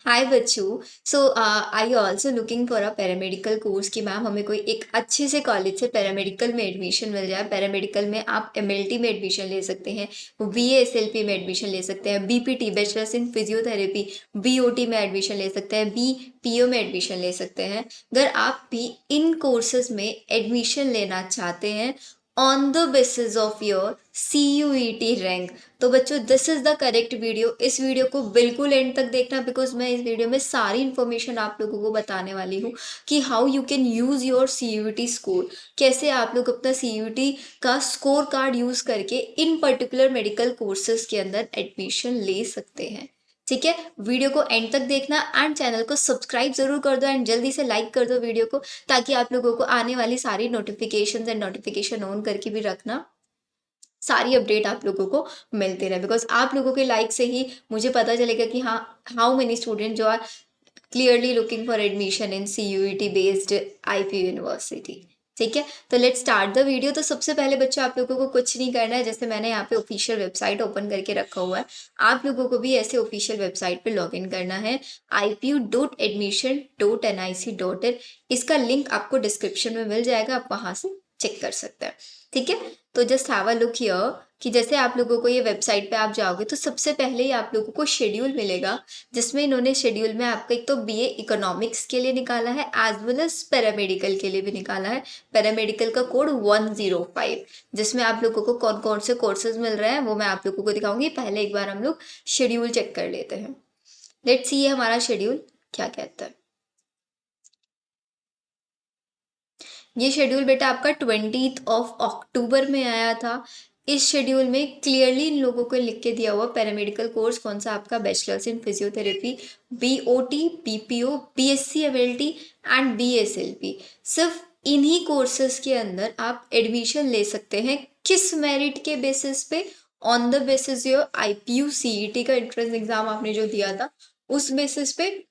हाय बच्चों। So I also looking for a paramedical course कि ma'am हमें कोई एक अच्छे से कॉलेज से पैरामेडिकल में एडमिशन मिल जाए। पैरामेडिकल में आप एमएलटी में एडमिशन ले सकते हैं, बीएएसएलपी में एडमिशन ले सकते हैं, BPT bachelors in physiotherapy BOT में एडमिशन ले सकते हैं, बीपीओ में एडमिशन ले सकते हैं। अगर आप भी इन कोर्सेज में एडमिशन लेना चाहते हैं on the basis of your CUET rank, तो बच्चों this is the correct video. इस वीडियो को बिल्कुल एंड तक देखना, बिकॉज मैं इस वीडियो में सारी इन्फॉर्मेशन आप लोगों को बताने वाली हूँ कि how you can use your CUET score, कैसे आप लोग अपना CUET का स्कोर कार्ड यूज करके इन पर्टिकुलर मेडिकल कोर्सेज के अंदर एडमिशन ले सकते हैं। ठीक है, वीडियो को एंड तक देखना एंड चैनल को सब्सक्राइब जरूर कर दो एंड जल्दी से लाइक कर दो वीडियो को, ताकि आप लोगों को आने वाली सारी नोटिफिकेशंस एंड नोटिफिकेशन ऑन करके भी रखना, सारी अपडेट आप लोगों को मिलते रहे। बिकॉज आप लोगों के लाइक से ही मुझे पता चलेगा कि हाँ, हाउ मेनी स्टूडेंट जो are clearly looking for admission in CUET based IP university. ठीक है, तो लेट्स स्टार्ट द वीडियो। तो सबसे पहले बच्चों आप लोगों को कुछ नहीं करना है, जैसे मैंने यहाँ पे ऑफिशियल वेबसाइट ओपन करके रखा हुआ है, आप लोगों को भी ऐसे ऑफिशियल वेबसाइट पे लॉग इन करना है ipu.admission.nic.in। इसका लिंक आपको डिस्क्रिप्शन में मिल जाएगा, आप वहां से चेक कर सकते हैं। ठीक है, तो just have a look here कि जैसे आप लोगों को ये वेबसाइट पे आप जाओगे तो सबसे पहले ही आप लोगों को शेड्यूल मिलेगा, जिसमें इन्होंने शेड्यूल में आपका एक तो BA इकोनॉमिक्स के लिए निकाला है एज वेल एज पैरामेडिकल के लिए भी निकाला है। पैरामेडिकल का कोड 105, जिसमें आप लोगों को कौन कौन से कोर्सेज मिल रहे हैं वो मैं आप लोगों को दिखाऊंगी। पहले एक बार हम लोग शेड्यूल चेक कर लेते हैं। लेट्स सी ये हमारा शेड्यूल क्या कहता है। ये शेड्यूल बेटा आपका 20 अक्टूबर में आया था। इस शेड्यूल में क्लियरली इन लोगों को लिख के दिया हुआ पैरामेडिकल कोर्स कौन सा आपका, bachelors in physiotherapy BOT BPO BSc MLT and BSLP। सिर्फ इन्हीं कोर्सेज के अंदर आप एडमिशन ले सकते हैं। किस मेरिट के बेसिस पे? On the basis your IPU CET का एंट्रेंस एग्जाम आपने जो दिया था उस बेसिस पे,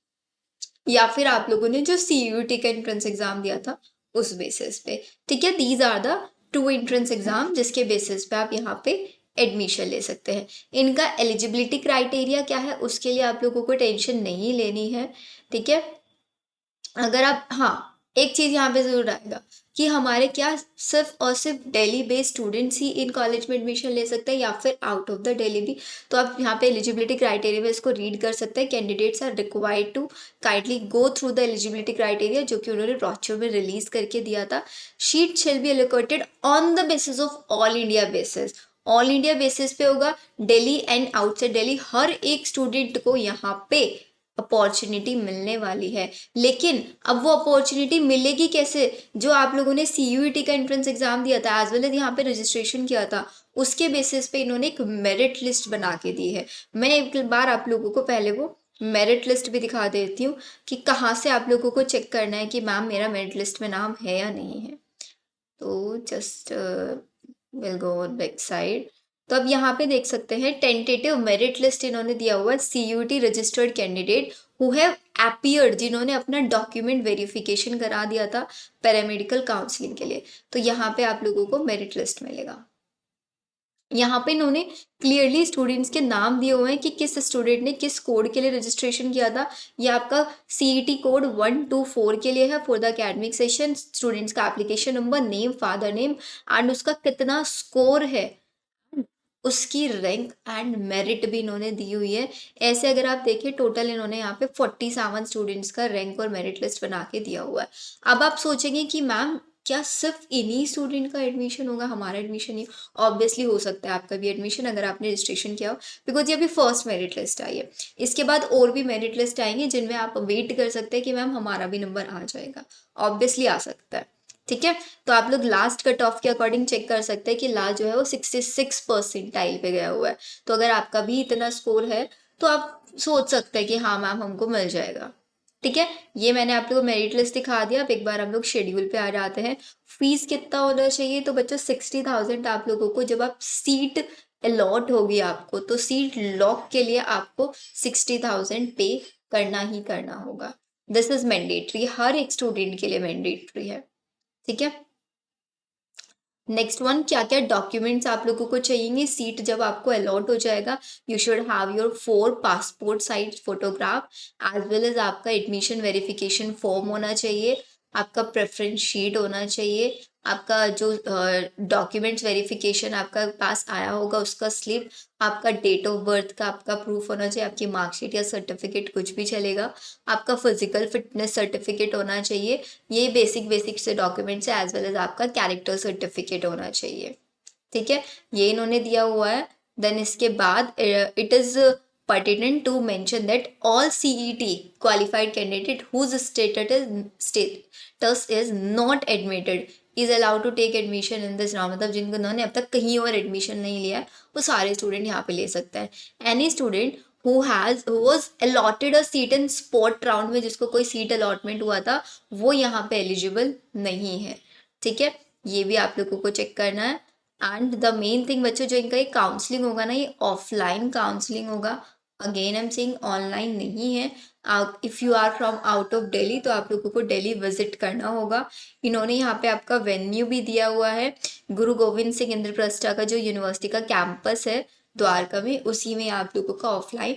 या फिर आप लोगों ने जो CUET का एंट्रेंस एग्जाम दिया था उस बेसिस पे। ठीक है, these are the two entrance exam जिसके बेसिस पे आप यहाँ पे एडमिशन ले सकते हैं। इनका एलिजिबिलिटी क्राइटेरिया क्या है उसके लिए आप लोगों को टेंशन नहीं लेनी है। ठीक है, अगर आप, हाँ, एक चीज यहाँ पे जरूर आएगा कि हमारे क्या सिर्फ और सिर्फ Delhi based students he in college में एडमिशन ले सकते हैं या फिर आउट ऑफ द दिल्ली भी। तो आप यहाँ पे एलिजिबिलिटी क्राइटेरिया में इसको रीड कर सकते हैं। Candidates are required to kindly go through the eligibility criteria, जो कि उन्होंने ब्रोचर में रिलीज करके दिया था। Seat shall be allocated on the basis of all India basis. All India basis पे होगा, दिल्ली एंड आउटसाइड दिल्ली हर एक स्टूडेंट को यहाँ पे अपॉर्चुनिटी मिलने वाली है। लेकिन अब वो अपॉर्चुनिटी मिलेगी कैसे? जो आप लोगों ने CUET का एंट्रेंस एग्जाम दिया था एज वेल एज यहाँ पे रजिस्ट्रेशन किया था, उसके बेसिस पे इन्होंने एक मेरिट लिस्ट बना के दी है। मैं एक बार आप लोगों को पहले वो मेरिट लिस्ट भी दिखा देती हूँ कि कहाँ से आप लोगों को चेक करना है कि मैम मेरा मेरिट लिस्ट में नाम है या नहीं है। तो just will go on back side. तो अब यहाँ पे देख सकते हैं टेंटेटिव मेरिट लिस्ट इन्होंने दिया हुआ है। CUET registered candidate who have appeared, जिन्होंने अपना डॉक्यूमेंट वेरिफिकेशन करा दिया था पैरामेडिकल काउंसलिंग के लिए, तो यहाँ पे आप लोगों को मेरिट लिस्ट मिलेगा। यहाँ पे इन्होंने क्लियरली स्टूडेंट्स के नाम दिए हुए हैं कि किस स्टूडेंट ने किस कोड के लिए रजिस्ट्रेशन किया था। ये आपका CET कोड 124 के लिए है for the academic session. Students का application number, name, father name and उसका कितना स्कोर है, उसकी रैंक एंड मेरिट भी इन्होंने दी हुई है। ऐसे अगर आप देखें टोटल इन्होंने यहाँ पे 47 स्टूडेंट्स का रैंक और मेरिट लिस्ट बना के दिया हुआ है। अब आप सोचेंगे कि मैम क्या सिर्फ इन्हीं स्टूडेंट का एडमिशन होगा, हमारा एडमिशन नहीं? ऑब्वियसली हो सकता है आपका भी एडमिशन अगर आपने रजिस्ट्रेशन किया हो, बिकॉज ये अभी फर्स्ट मेरिट लिस्ट आई है। इसके बाद और भी मेरिट लिस्ट आएंगे जिनमें आप वेट कर सकते हैं कि मैम हमारा भी नंबर आ जाएगा। ऑब्वियसली आ सकता है। ठीक है, तो आप लोग लास्ट कट ऑफ के अकॉर्डिंग चेक कर सकते हैं कि लास्ट जो है वो 66 परसेंटाइल पे गया हुआ है। तो अगर आपका भी इतना स्कोर है तो आप सोच सकते हैं कि हाँ मैम हमको मिल जाएगा। ठीक है, ये मैंने आप लोगों को मेरिट लिस्ट दिखा दिया। अब एक बार हम लोग शेड्यूल पे आ जाते हैं। फीस कितना होना चाहिए? तो बच्चों 60,000 आप लोगों को, जब आप सीट अलॉट होगी आपको तो सीट लॉक के लिए आपको 60,000 पे करना ही करना होगा। दिस इज मैंडेटरी, हर एक स्टूडेंट के लिए मैंडेटरी है। ठीक है, नेक्स्ट वन, क्या क्या डॉक्यूमेंट्स आप लोगों को चाहिए सीट जब आपको अलॉट हो जाएगा। You should have your 4 passport size photograph, as well as आपका एडमिशन वेरिफिकेशन फॉर्म होना चाहिए, आपका प्रेफरेंस शीट होना चाहिए, आपका जो डॉक्यूमेंट्स वेरिफिकेशन आपका पास आया होगा उसका स्लिप, आपका डेट ऑफ बर्थ का आपका प्रूफ होना चाहिए, आपकी मार्कशीट या सर्टिफिकेट कुछ भी चलेगा, आपका फिजिकल फिटनेस सर्टिफिकेट होना चाहिए। ये बेसिक बेसिक से डॉक्यूमेंट्स है, एज वेल एज आपका कैरेक्टर सर्टिफिकेट होना चाहिए। ठीक है, ये इन्होंने दिया हुआ है। देन इसके बाद it is pertinent to mention that all CET qualified candidate whose status is not admitted is allowed to take admission in this round। मतलब जिन्होंने अब तक कहीं और एडमिशन नहीं लिया है वो सारे स्टूडेंट यहाँ पे ले सकते हैं। Any student who was allotted a seat in sport round में जिसको कोई सीट अलॉटमेंट हुआ था वो यहाँ पे एलिजिबल नहीं है। ठीक है, ये भी आप लोगों को चेक करना है। एंड द मेन थिंग बच्चों, जो इनका ये काउंसलिंग होगा ना ये ऑफलाइन काउंसलिंग होगा। Again I am saying online नहीं है। If you are from out of Delhi तो आप लोगों को दिल्ली विजिट करना होगा। इन्होंने यहाँ पे आपका वेन्यू भी दिया हुआ है, गुरु गोविंद सिंह इंद्रप्रस्थ का जो यूनिवर्सिटी का कैंपस है द्वारका में, उसी में आप लोगों का ऑफलाइन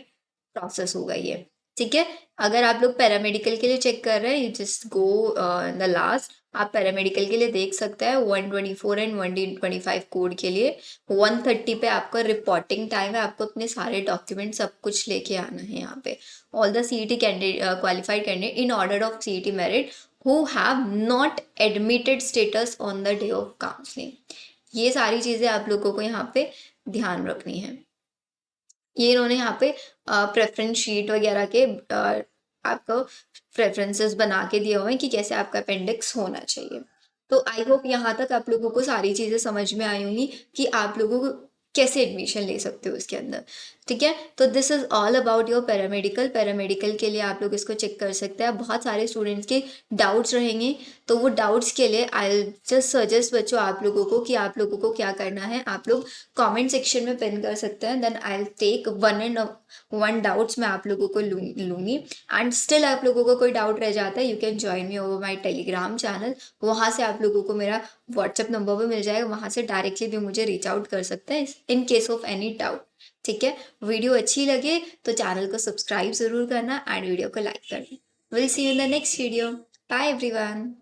प्रोसेस होगा ये। ठीक है, अगर आप लोग पैरामेडिकल के लिए चेक कर रहे हैं, you just go in the last, आप पैरामेडिकल के लिए देख सकते हैं 124 एंड 125 कोड के लिए 1:30 पे आपका रिपोर्टिंग टाइम है। आपको अपने सारे डॉक्यूमेंट सब कुछ लेके आना है यहाँ पे। All the CET candidate qualified candidate in order of CET merit who have not admitted status on the day of counselling. ये सारी चीज़ें आप लोगों को यहाँ पे ध्यान रखनी है। ये इन्होंने यहाँ पे प्रेफरेंस शीट वगैरह के आपको प्रेफरेंसेस बना के दिए हुए हैं कि कैसे आपका अपेंडिक्स होना चाहिए। तो आई होप यहाँ तक आप लोगों को सारी चीज़ें समझ में आई होंगी कि आप लोगों को कैसे एडमिशन ले सकते हो इसके अंदर। ठीक है, तो this is all about your paramedical. Paramedical के लिए आप लोग इसको चेक कर सकते हैं। बहुत सारे स्टूडेंट्स के डाउट्स रहेंगे, तो वो डाउट्स के लिए आई जस्ट सजेस्ट बच्चों आप लोगों को कि आप लोगों को क्या करना है, आप लोग कमेंट सेक्शन में पिन कर सकते हैं। Then I take one doubts मैं आप लोगों को लूँगी। एंड स्टिल आप लोगों को कोई डाउट रह जाता है, you can join me over my Telegram channel. वहाँ से आप लोगों को मेरा व्हाट्सएप नंबर भी मिल जाएगा, वहाँ से डायरेक्टली भी मुझे रीच आउट कर सकते हैं in case of any doubt. ठीक है, वीडियो अच्छी लगे तो चैनल को सब्सक्राइब ज़रूर करना एंड वीडियो को लाइक करना। Will see you in the next video. Bye everyone.